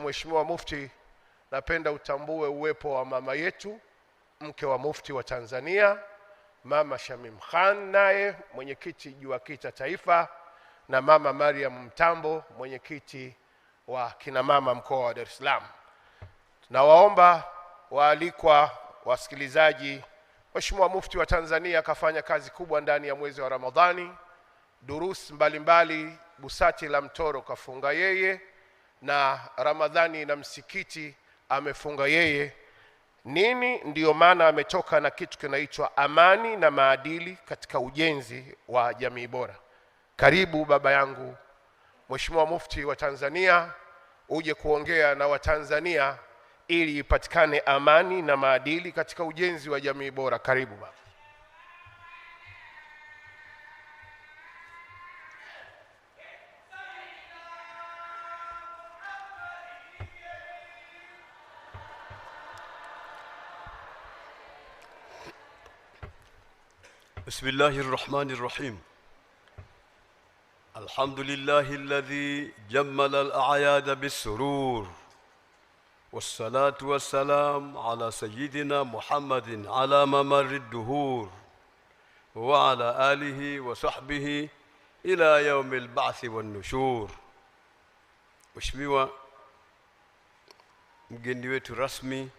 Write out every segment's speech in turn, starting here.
Mheshimiwa Mufti, napenda utambue uwepo wa mama yetu, mke wa Mufti wa Tanzania, Mama Shamim Khan, naye mwenyekiti JUAKITA Taifa, na Mama Mariam Mtambo, mwenyekiti wa kina mama mkoa wa Dar es Salaam. Nawaomba waalikwa, wasikilizaji, Mheshimiwa Mufti wa Tanzania kafanya kazi kubwa ndani ya mwezi wa Ramadhani. Durus mbalimbali Busati la Mtoro kafunga yeye, na Ramadhani na msikiti amefunga yeye. Ndiyo maana ametoka na kitu kinaitwa amani na maadili katika ujenzi wa jamii bora. Karibu baba yangu Mheshimiwa Mufti wa Tanzania, uje kuongea na Watanzania ili ipatikane amani na maadili katika ujenzi wa jamii bora. Karibu baba. بسم الله الرحمن الرحيم. الحمد لله الذي جمل الأعياد بالسرور، والصلاة والسلام على سيدنا محمد على ممر الدهور، وعلى آله وصحبه إلى يوم البعث والنشور. Mheshimiwa mgeni wetu rasmi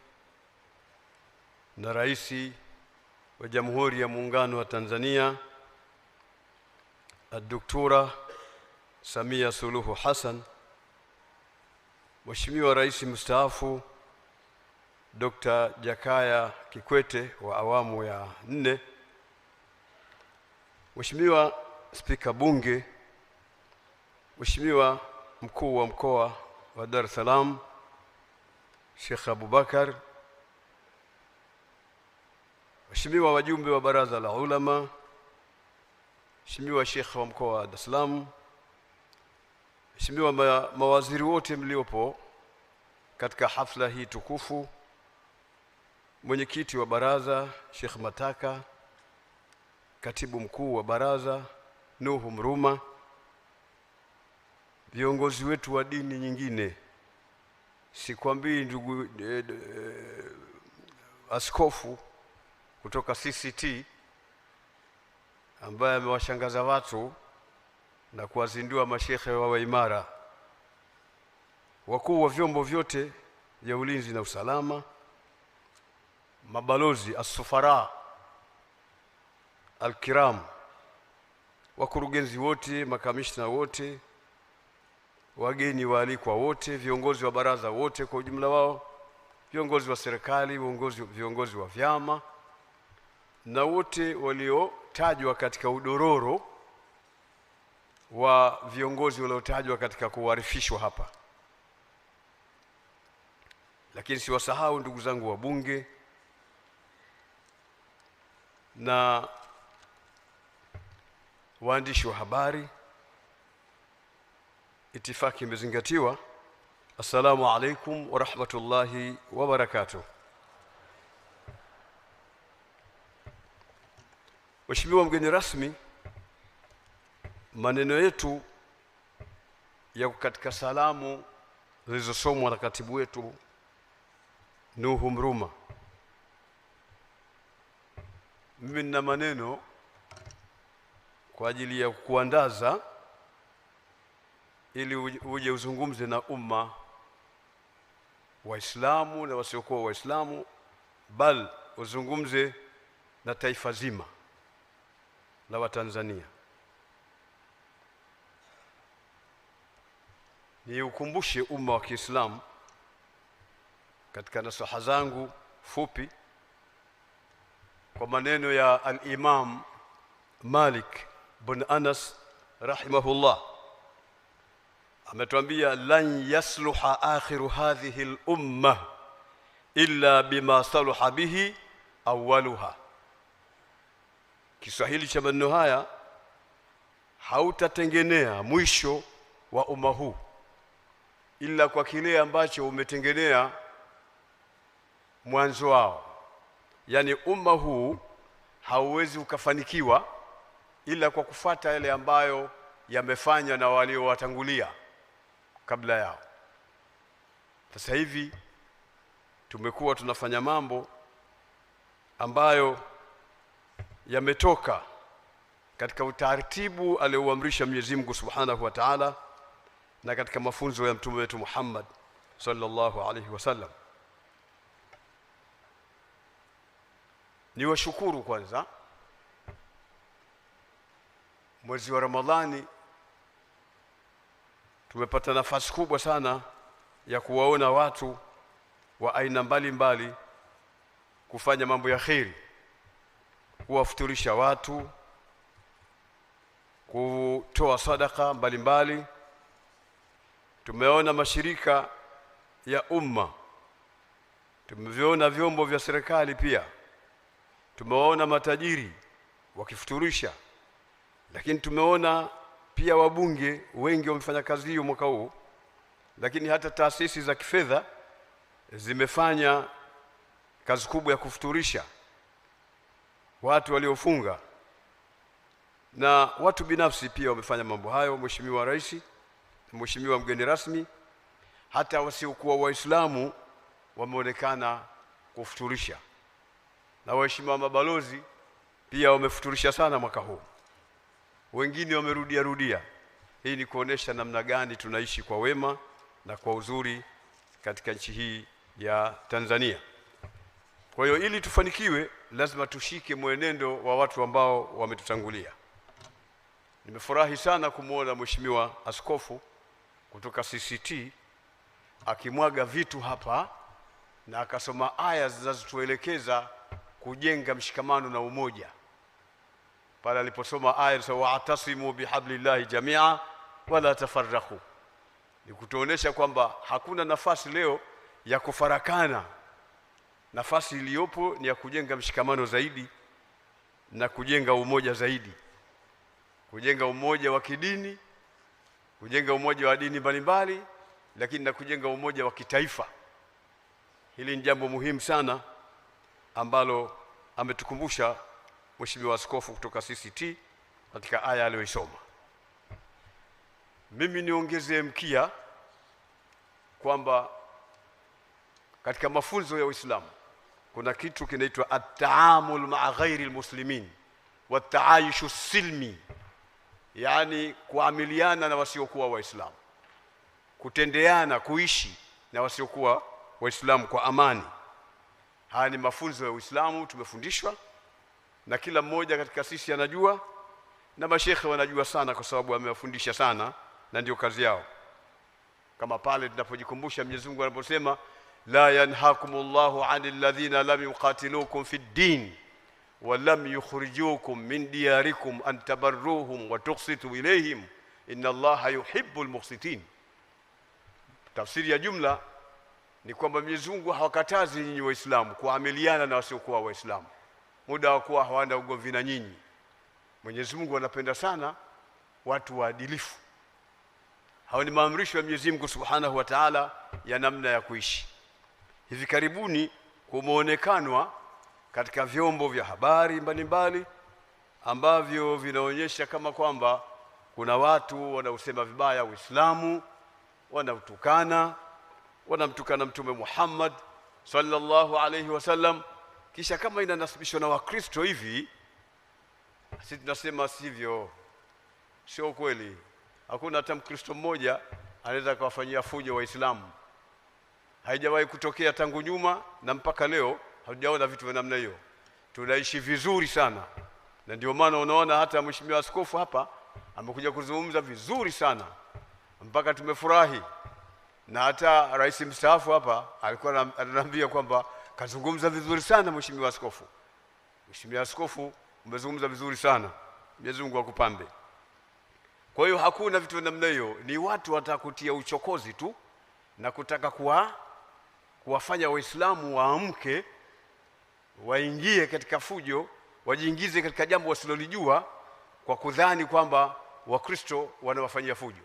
na Raisi wa Jamhuri ya Muungano wa Tanzania, Dr. Samia Suluhu Hassan, Mheshimiwa Rais Mstaafu Dr. Jakaya Kikwete wa awamu ya 4, Mheshimiwa Spika Bunge, Mheshimiwa Mkuu wa Mkoa wa Dar es Salaam Sheikh Abubakar, Mheshimiwa wajumbe wa Baraza la Ulama, Mheshimiwa Sheikh wa Mkoa wa Dar es Salaam, Mheshimiwa mawaziri wote mliopo katika hafla hii tukufu, mwenyekiti wa baraza Sheikh Mataka, katibu mkuu wa baraza Nuhu Mruma, viongozi wetu wa dini nyingine, sikwambii ndugu askofu kutoka CCT ambaye amewashangaza watu na kuwazindua mashekhe wa imara, wakuu wa vyombo vyote vya ulinzi na usalama, mabalozi as-sufara al-kiram, wakurugenzi wote, makamishna wote, wageni waalikwa wote, viongozi wa baraza wote kwa ujumla wao, viongozi wa serikali, viongozi wa vyama, na wote waliotajwa katika udororo wa viongozi waliotajwa katika kuarifishwa hapa. Lakini siwasahau ndugu zangu wa bunge na waandishi wa habari. Itifaki imezingatiwa. Assalamu alaikum wa rahmatullahi wa barakatuh. Mheshimiwa mgeni rasmi, maneno yetu ya katika salamu zilizosomwa na katibu wetu Nuhu Mruma. Mimi nina maneno kwa ajili ya kuandaza ili uje uzungumze na umma Waislamu na wasiokuwa Waislamu, bali uzungumze na taifa zima la Watanzania. Ni ukumbushe umma wa Kiislamu katika nasaha zangu fupi kwa maneno ya al-Imam Malik bin Anas rahimahullah. Ametuambia, lan yasluha akhiru hadhihi al-umma illa bima saluha bihi awwaluha. Kiswahili cha maneno haya, hautatengenea mwisho wa umma huu ila kwa kile ambacho umetengenea mwanzo wao. Yani umma huu hauwezi ukafanikiwa ila kwa kufuata yale ambayo yamefanya na waliowatangulia kabla yao. Sasa hivi tumekuwa tunafanya mambo ambayo yametoka katika utaratibu alioamrisha Mwenyezi Mungu Subhanahu wa Ta'ala na katika mafunzo ya mtume wetu Muhammad sallallahu alaihi wasallam. Niwashukuru kwanza, mwezi wa Ramadhani tumepata nafasi kubwa sana ya kuwaona watu wa aina mbalimbali kufanya mambo ya kheri, kuwafuturisha watu, kutoa sadaka mbalimbali. Tumeona mashirika ya umma, tumeviona vyombo vya serikali pia, tumeona matajiri wakifuturisha, lakini tumeona pia wabunge wengi wamefanya kazi hiyo mwaka huu, lakini hata taasisi za kifedha zimefanya kazi kubwa ya kufuturisha watu waliofunga, na watu binafsi pia wamefanya mambo hayo. Mheshimiwa Rais, Mheshimiwa mgeni rasmi, hata wasiokuwa Waislamu wameonekana kufuturisha, na waheshimiwa mabalozi pia wamefuturisha sana mwaka huu, wengine wamerudia. Hii ni kuonesha namna gani tunaishi kwa wema na kwa uzuri katika nchi hii ya Tanzania. Kwa hiyo ili tufanikiwe lazima tushike mwenendo wa watu ambao wametutangulia. Nimefurahi sana kumuona Mheshimiwa Askofu kutoka CCT akimwaga vitu hapa na akasoma aya zinazotuelekeza kujenga mshikamano na umoja. Pale aliposoma aya za wa'tasimu bihablillahi jami'a wala tafarraqu, ni kutuonesha kwamba hakuna nafasi leo ya kufarakana. Nafasi iliyopo ni ya kujenga mshikamano zaidi na kujenga umoja zaidi, kujenga umoja wa kidini, kujenga umoja wa dini mbalimbali, lakini na kujenga umoja wa kitaifa. Hili ni jambo muhimu sana ambalo ametukumbusha Mheshimiwa Askofu kutoka CCT katika aya aliyoisoma. Mimi niongezee mkia kwamba katika mafunzo ya Uislamu kuna kitu kinaitwa at-taamul ma'a ghairi al-muslimin wa at-taayushu silmi, yani kuamiliana na wasiokuwa Waislamu, kutendeana, kuishi na wasiokuwa Waislamu kwa amani. Haya ni mafunzo ya Uislamu tumefundishwa, na kila mmoja katika sisi anajua, na mashekhe wanajua sana kwa sababu wamewafundisha sana na ndio kazi yao. Kama pale tunapojikumbusha Mwenyezi Mungu anaposema la yanhakumullahu 'anil ladhina lam yuqatilukum fid din wa lam yukhrijukum min diyarikum an tabarruhum wa tuqsitu ilayhim inna Allaha yuhibbul muqsitin. Tafsiri ya jumla ni kwamba Mwenyezi Mungu hawakatazi nyinyi Waislamu kuamiliana na wasiokuwa Waislamu muda wa kuwa hawana ugomvi na nyinyi. Mwenyezi Mungu anapenda sana watu waadilifu. Hao ni maamrisho ya Mwenyezi Mungu Subhanahu wa Ta'ala ya namna ya kuishi. Hivi karibuni kumeonekanwa katika vyombo vya habari mbalimbali ambavyo vinaonyesha kama kwamba kuna watu wanaosema vibaya Uislamu, wanamtukana Mtume Muhammad sallallahu alaihi wasallam, kisha kama inanasibishwa na Wakristo hivi, sisi tunasema sivyo, sio kweli. Hakuna hata Mkristo mmoja anaweza kuwafanyia fujo Waislamu. Haijawahi kutokea tangu nyuma na mpaka leo hatujaona vitu vya namna hiyo. Tunaishi vizuri sana, na ndio maana unaona hata Mheshimiwa Askofu hapa amekuja kuzungumza vizuri sana mpaka tumefurahi, na hata Rais mstaafu hapa alikuwa ananiambia kwamba kazungumza vizuri sana Mheshimiwa Askofu. Mheshimiwa Askofu, umezungumza vizuri sana, Mwenyezi Mungu akupambe. Kwa hiyo hakuna vitu vya namna hiyo, ni watu watakutia uchokozi tu na kutaka kuwafanya Waislamu waamke, waingie katika fujo, wajiingize katika jambo wasilolijua kwa kudhani kwamba Wakristo wanawafanyia fujo.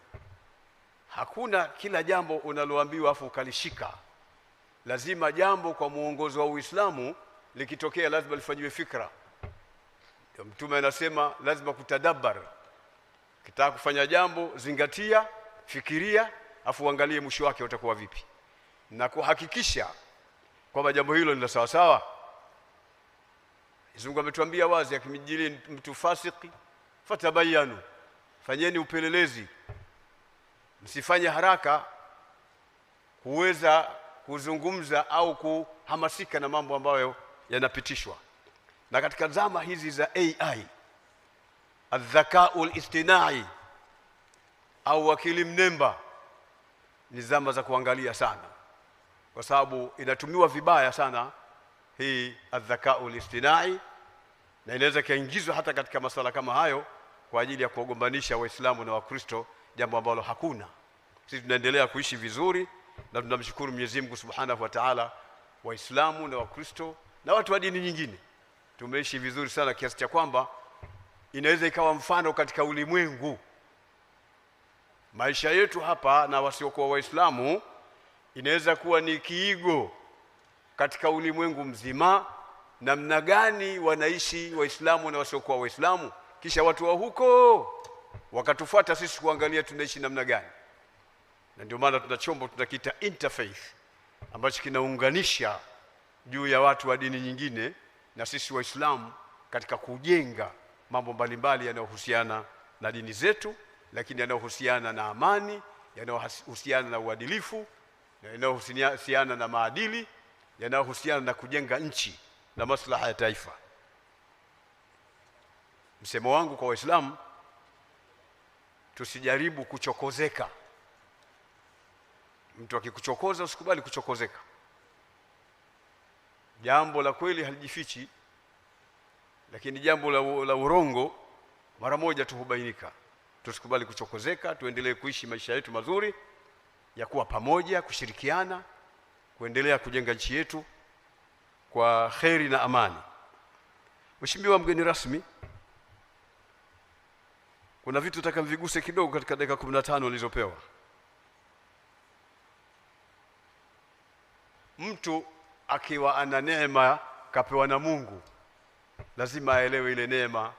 Hakuna kila jambo unaloambiwa afu ukalishika. Lazima jambo kwa muongozo wa Uislamu likitokea lazima lifanyiwe fikra. Mtume anasema lazima kutadabbar. Ukitaka kufanya jambo zingatia, fikiria, afu angalie mwisho wake utakuwa vipi. na kuhakikisha kwamba jambo hilo ni la sawa sawa. Mungu ametuambia wazi, akimjili mtu fasiki fatabayanu, fanyeni upelelezi, msifanye haraka kuweza kuzungumza au kuhamasika na mambo ambayo yanapitishwa. Na katika zama hizi za AI, adh-dhaka'ul istinai au akili mnemba, ni zama za kuangalia sana, kwa sababu inatumiwa vibaya sana hii adh-dhaka'ul istinai, na inaweza kaingizwa hata katika masuala kama hayo kwa ajili ya kuogombanisha Waislamu na Wakristo, jambo ambalo hakuna. Sisi tunaendelea kuishi vizuri na tunamshukuru Mwenyezi Mungu Subhanahu wa Ta'ala. Waislamu na Wakristo na watu wa dini nyingine tumeishi vizuri sana, kiasi cha kwamba inaweza ikawa mfano katika ulimwengu. Maisha yetu hapa na wasiokuwa Waislamu inaweza kuwa ni kiigo katika ulimwengu mzima, namna gani wanaishi Waislamu na wasiokuwa Waislamu, kisha watu wa huko wakatufuata sisi kuangalia tunaishi namna gani. Na ndio maana tuna chombo tunakiita interfaith, ambacho kinaunganisha juu ya watu wa dini nyingine na sisi Waislamu katika kujenga mambo mbalimbali yanayohusiana na dini zetu, lakini yanayohusiana na amani, yanayohusiana na uadilifu, yanayohusiana na maadili, yanayohusiana na kujenga nchi na maslaha ya taifa. Msemo wangu kwa Waislamu, tusijaribu kuchokozeka. Mtu akikuchokoza usikubali kuchokozeka. Jambo la kweli halijifichi, lakini jambo la urongo mara moja tu hubainika. Tusikubali kuchokozeka, tuendelee kuishi maisha yetu mazuri ya kuwa pamoja, kushirikiana, kuendelea kujenga nchi yetu kwa kheri na amani. Mheshimiwa mgeni rasmi, kuna vitu takamviguse kidogo katika dakika 15 nilizopewa. Mtu akiwa ana neema kapewa na Mungu, lazima aelewe ile neema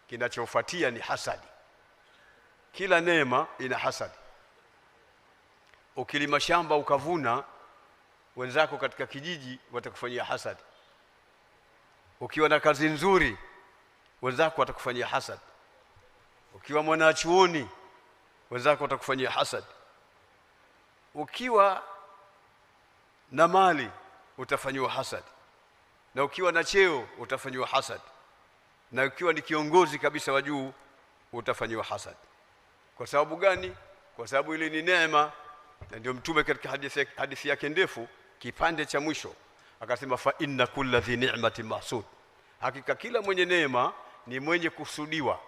kinachofuatia ni hasadi. Kila neema ina hasadi. Ukilima shamba ukavuna, wenzako katika kijiji watakufanyia hasadi. Ukiwa na kazi nzuri, wenzako watakufanyia hasadi. Ukiwa mwanachuoni, wenzako watakufanyia hasadi. Ukiwa na mali utafanywa hasadi, na ukiwa na cheo utafanywa hasadi, na ukiwa ni kiongozi kabisa wa juu utafanywa hasadi. Kwa sababu gani? Kwa sababu ile ni neema. Na ndio Mtume katika hadithi yake ndefu kipande cha mwisho akasema, fa inna kulla dhi ni'matin mahsud, hakika kila mwenye neema ni mwenye kusudiwa.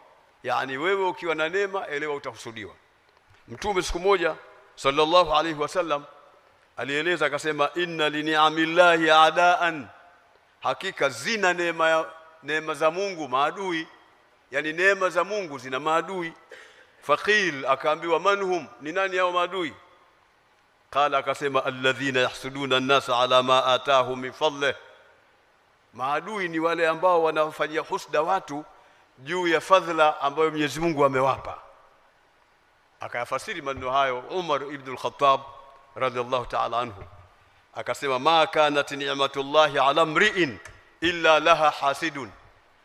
Yani wewe ukiwa na neema, elewa utahusudiwa. Mtume siku moja sallallahu alaihi wasallam alieleza akasema, inna li ni'amillahi a'daan, hakika zina neema za Mungu maadui. Yani neema za Mungu zina maadui. Faqil, akaambiwa manhum, ni nani hao maadui? Qala, akasema alladhina yahsuduna an-nasa ala ma atahum min fadlih, maadui ni wale ambao wanafanyia husda watu juu ya fadhila ambayo Mwenyezi Mungu amewapa. Akayafasiri maneno hayo Umar ibn al-Khattab radhiallahu ta'ala anhu, akasema ma kanat ni'matullahi ala mri'in illa laha hasidun,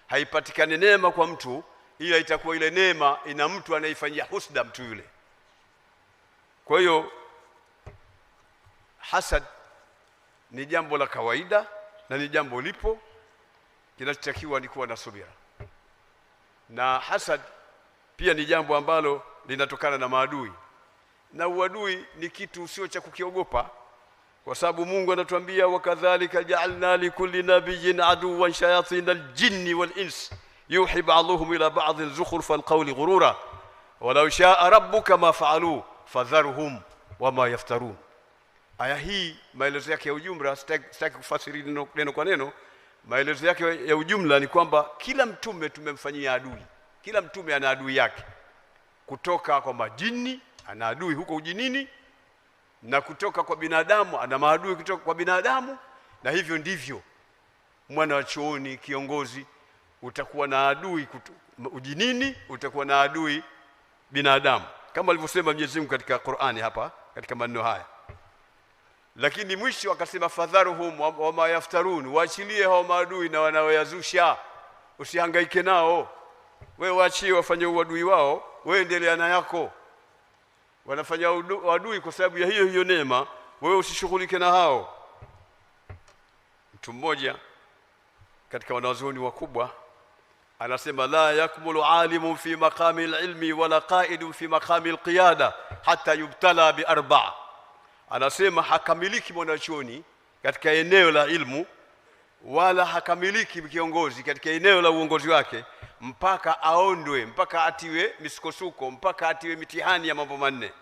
haipatikani neema kwa mtu ila itakuwa ile neema ina mtu anaifanyia husda mtu yule. Kwa hiyo hasad ni jambo la kawaida na ni jambo lipo, kinachotakiwa ni kuwa na subira. Na hasad pia ni jambo ambalo linatokana na maadui, na uadui ni kitu sio cha kukiogopa, kwa sababu Mungu anatuambia, wakadhalika ja'alna likulli nabiyyin aduwwan shayatinal jinni wal ins yuhi ba'dhuhum ila ba'dhin zukhrufal qawli ghurura walau sha'a rabbuka ma fa'alu fadharhum wama yaftarun. Aya hii maelezo yake ya ujumla, sitaki kufasiri neno kwa neno. Maelezo yake ya ujumla ni kwamba kila mtume tumemfanyia adui. Kila mtume ana adui yake, kutoka kwa majini ana adui huko ujinini, na kutoka kwa binadamu ana maadui kutoka kwa binadamu. Na hivyo ndivyo mwana wa chuoni, kiongozi, utakuwa na adui ujinini, utakuwa na adui binadamu, kama alivyosema Mwenyezi Mungu katika Qur'ani hapa katika maneno haya. Lakini mwisho akasema fadharuhum wama yaftarun, waachilie hao maadui na wanaoyazusha, usihangaike nao. Wewe waachie wafanye uadui wao, wewe endelea na yako. Wanafanya uadui kwa sababu ya hiyo neema, wewe usishughulike na hao. Mtu mmoja katika wanazuoni wakubwa anasema la yakmulu alimun fi maqami alilmi wala qaidun fi maqami alqiyada hatta yubtala bi arba'a. Anasema hakamiliki mwanachuoni katika eneo la ilmu wala hakamiliki kiongozi katika eneo la uongozi wake mpaka aondwe, mpaka atiwe misukosuko, mpaka atiwe mitihani ya mambo manne.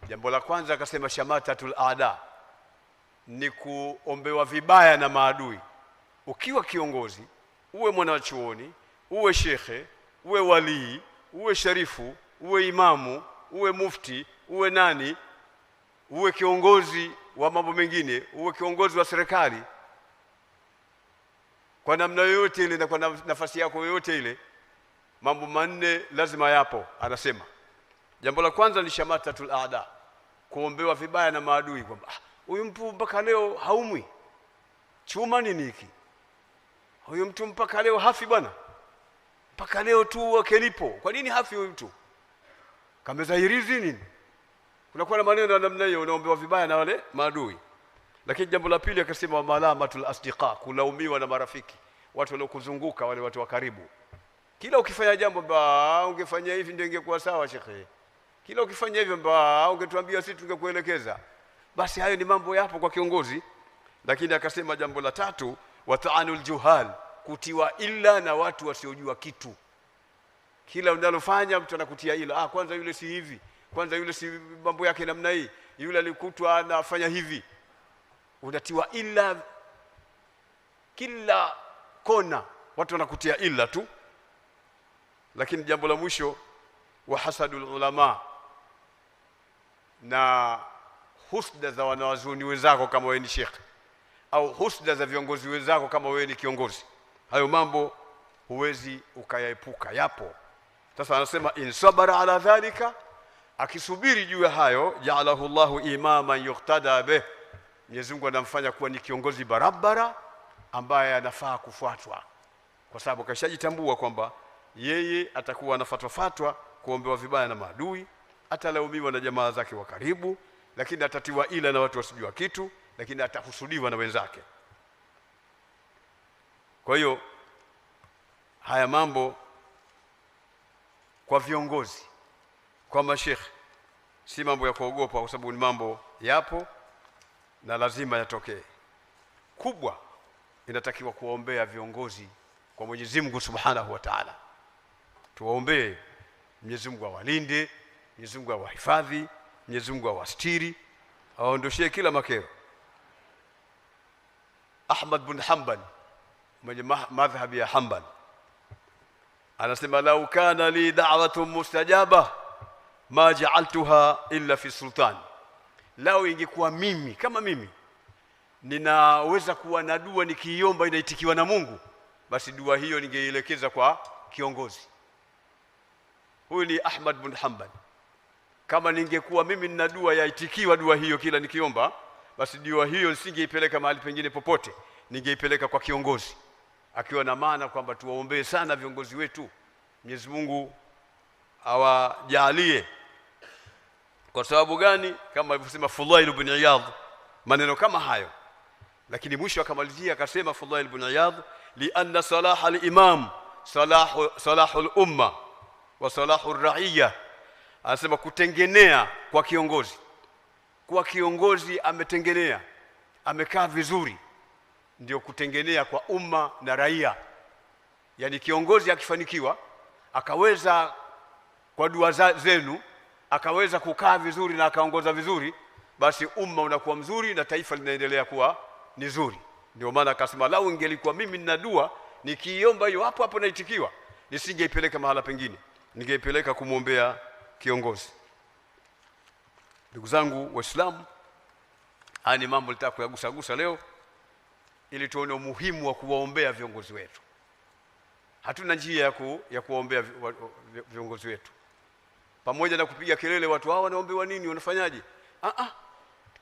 Jambo la kwanza akasema shamatatul aada, ni kuombewa vibaya na maadui. Ukiwa kiongozi, uwe mwanachuoni, uwe shekhe, uwe walii, uwe sharifu, uwe imamu, uwe mufti, uwe nani, uwe kiongozi wa mambo mengine, uwe kiongozi wa serikali, kwa namna yoyote ile na kwa nafasi yako yoyote ile, mambo manne lazima yapo. Anasema jambo la kwanza ni shamatatul aada, kuombewa vibaya na maadui, kwamba huyu mtu mpaka leo haumwi, chuma nini hiki, huyu mtu mpaka leo hafi bwana, mpaka leo tu wakelipo, kwa nini hafi huyu mtu, kamezahirizi nini? Kunakuwa na maneno ya namna hiyo, unaombewa vibaya na wale maadui. Lakini jambo la pili akasema malamatul asdiqa, kulaumiwa na marafiki, watu waliokuzunguka, wale watu wa karibu. Kila ukifanya jambo ungefanya hivi ndio ingekuwa sawa shekhe, kila ukifanya hivyo ungetuambia sisi tungekuelekeza. Basi hayo ni mambo yapo kwa kiongozi. Lakini akasema jambo la tatu wata'anul juhal, kutiwa ila na watu wasiojua kitu. Kila unalofanya mtu anakutia ila, kwanza yule si hivi, kwanza yule si mambo yake namna hii, yule alikutwa anafanya hivi. Unatiwa ila kila kona, watu wanakutia ila tu. Lakini jambo la mwisho wa hasadul ulama, na husda za wanawazuoni wenzako kama wewe ni shekhi, au husda za viongozi wenzako kama wewe ni kiongozi. Hayo mambo huwezi ukayaepuka, yapo. Sasa anasema in sabara ala dhalika, akisubiri juu ya hayo, ja'alahu Allahu imaman yuqtada bih, Mwenyezi Mungu anamfanya kuwa ni kiongozi barabara ambaye anafaa kufuatwa, kwa sababu kashajitambua kwamba yeye atakuwa anafatwa kuombewa vibaya na maadui, atalaumiwa na jamaa zake wa karibu, lakini atatiwa ila na watu wasijua kitu, lakini atahusudiwa na wenzake. Kwa hiyo haya mambo kwa viongozi, kwa mashekhi, si mambo ya kuogopa, kwa sababu ni mambo yapo na lazima yatokee. Kubwa inatakiwa kuombea viongozi kwa Mwenyezi Mungu Subhanahu wa Ta'ala. Tuwaombee Mwenyezi Mungu awalinde, Mwenyezi Mungu awahifadhi, Mwenyezi Mungu awastiri, aondoshie kila makero. Ahmad bin Hanbal mwenye madhhabi ya Hanbal anasema lau kana li da'watun mustajaba ma ja'altuha illa fi sultan, lao ingekuwa mimi kama mimi ninaweza kuwa na dua nikiiomba inaitikiwa na Mungu, basi dua hiyo ningeielekeza kwa kiongozi. Huyu ni Ahmad bin Hanbal. Kama ningekuwa mimi nina dua yaitikiwa dua hiyo kila nikiomba, basi dua hiyo nisingeipeleka mahali pengine popote, ningeipeleka kwa kiongozi, akiwa na maana kwamba tuwaombee sana viongozi wetu, Mwenyezi Mungu awajalie. Kwa sababu gani? Kama alivyosema Fudail ibn Iyad maneno kama hayo. Lakini mwisho akamalizia akasema Fudail ibn Iyad, li anna salaha al-imam salahul umma wa salahur ra'iyya. Anasema kutengenea kwa kiongozi, kwa kiongozi ametengenea, amekaa vizuri, ndio kutengenea kwa umma na raia. Yani kiongozi akifanikiwa, akaweza kwa dua zenu, akaweza kukaa vizuri na akaongoza vizuri, basi umma unakuwa mzuri na taifa linaendelea kuwa ni zuri. Ndio maana akasema lau ingelikuwa mimi nina dua nikiiomba hiyo hapo hapo naitikiwa, nisingeipeleka mahala pengine, ningeipeleka kumwombea kiongozi. Ndugu zangu Waislamu, haya ni mambo nitaka kuyagusa leo ili tuone umuhimu wa kuwaombea viongozi wetu. Hatuna njia ya kuwaombea viongozi wetu. Pamoja na kupiga kelele watu hao wanaombewa nini, wanafanyaje?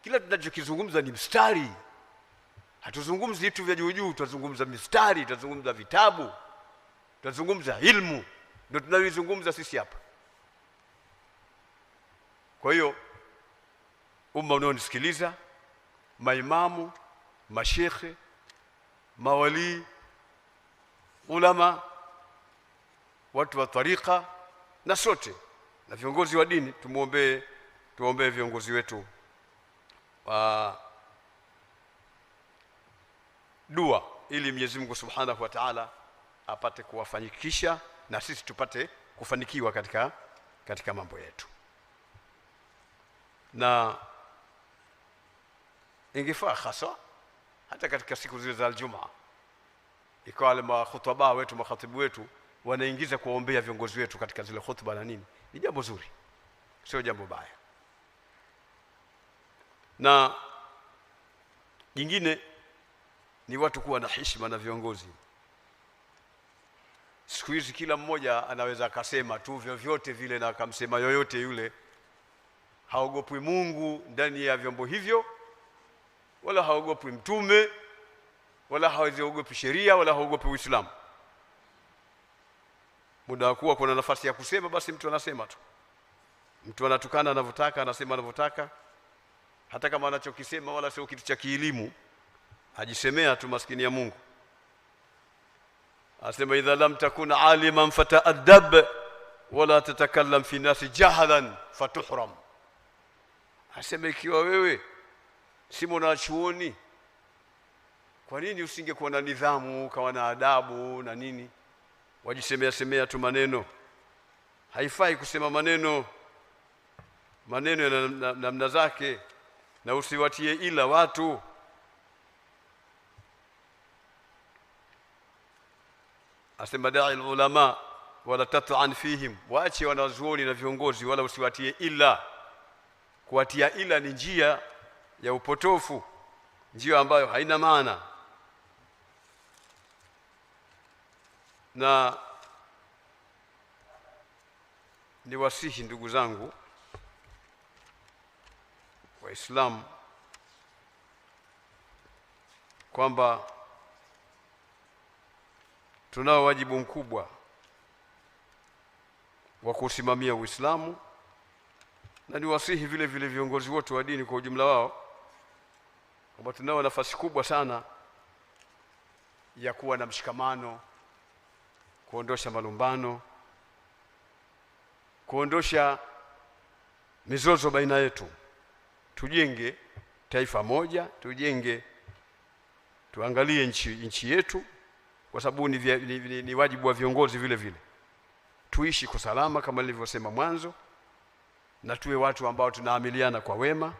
Kila tunachokizungumza ni mstari. Hatuzungumzi vitu vya juu juu, tunazungumza mistari, tunazungumza vitabu, tunazungumza ilmu, ndio tunayozungumza sisi hapa. Kwa hiyo umma unaonisikiliza, maimamu, mashekhe, mawali, ulama, watu wa tariqa na sote na viongozi wa dini, tuombee viongozi wetu dua ili Mwenyezi Mungu Subhanahu wa Ta'ala apate kuwafanikisha na sisi tupate kufanikiwa katika mambo yetu. Na ingefaa hasa hata katika siku zile za Ijumaa ikawa wale makhutaba wetu, makhatibu wetu wanaingiza kuombea viongozi wetu katika zile khutba na nini, ni jambo zuri, sio jambo baya. Na nyingine ni watu kuwa na heshima na viongozi. Siku hizi kila mmoja anaweza akasema tu vyovyote vile na akamsema yoyote yule, haogopi Mungu ndani ya vyombo hivyo, wala haogopi mtume, wala haogopi sheria, wala haogopi Uislamu. Muda wa kuwa kuna nafasi ya kusema, basi mtu anasema tu. Mtu anatukana anavyotaka, anasema anavyotaka, hata kama anachokisema wala sio kitu cha kielimu, ajisemea tu, maskini ya Mungu. Asema idha lam takun aliman fata'addab wala tatakallam fi nasi jahalan fatuhram. Asema ikiwa wewe si mwanachuoni, kwa nini usingekuwa na nidhamu, ukawa na adabu na nini? Wajisemea tu maneno. Haifai kusema maneno ya namna zake, na usiwatie ila watu. Asema da'i ulama wala tat'an fihim, waache wanazuoni na viongozi wala usiwatie ila. Kuwatia ila ni njia ya upotofu, njia ambayo haina maana. Na ni wasihi ndugu zangu Waislamu kwamba tunao wajibu mkubwa wa kusimamia Uislamu, na ni wasihi vile vile viongozi wote wa dini kwa ujumla wao kwamba tunao nafasi kubwa sana ya kuwa na mshikamano, kuondosha malumbano, kuondosha mizozo baina yetu. Tujenge taifa moja, tuangalie nchi yetu, kwa sababu ni wajibu wa viongozi vile vile. Tuishi kwa salama kama nilivyosema mwanzo, na tuwe watu ambao tunaamiliana kwa wema,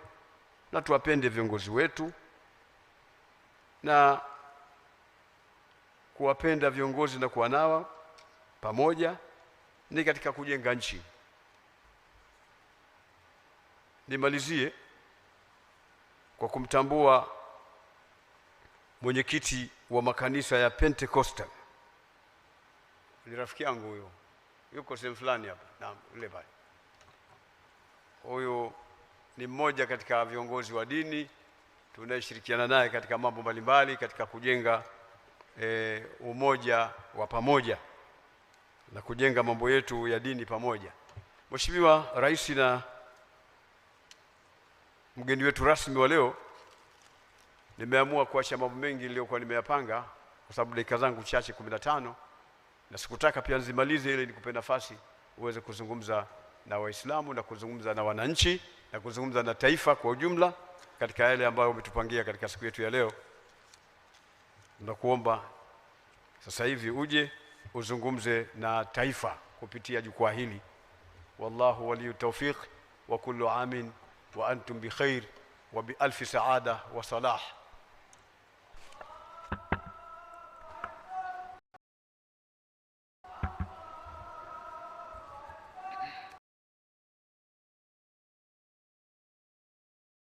na tuwapende viongozi wetu. Na kuwapenda viongozi na kuwa nao pamoja ni katika kujenga nchi. Nimalizie kwa kumtambua mwenyekiti wa makanisa ya Pentecostal. Ni rafiki yangu huyo, yuko sehemu fulani hapa, naam, yule pale. Huyo ni mmoja katika viongozi wa dini tunayeshirikiana naye katika mambo mbalimbali, katika kujenga umoja wa pamoja na kujenga mambo yetu ya dini pamoja. Mheshimiwa Rais na mgeni wetu rasmi wa leo, nimeamua kuacha mambo mengi niliyokuwa nimeyapanga kwa sababu dakika zangu chache 15, na sikutaka pia nzimalize ile nikupe nafasi uweze kuzungumza na Waislamu na kuzungumza na wananchi na kuzungumza na taifa kwa ujumla katika yale ambayo umetupangia katika siku yetu ya leo. Nakuomba sasa hivi uje uzungumze na taifa kupitia jukwaa hili. Wallahu waliyu tawfiq wa kullu amin wa antum bi khair wa bi alfi saada wa salah.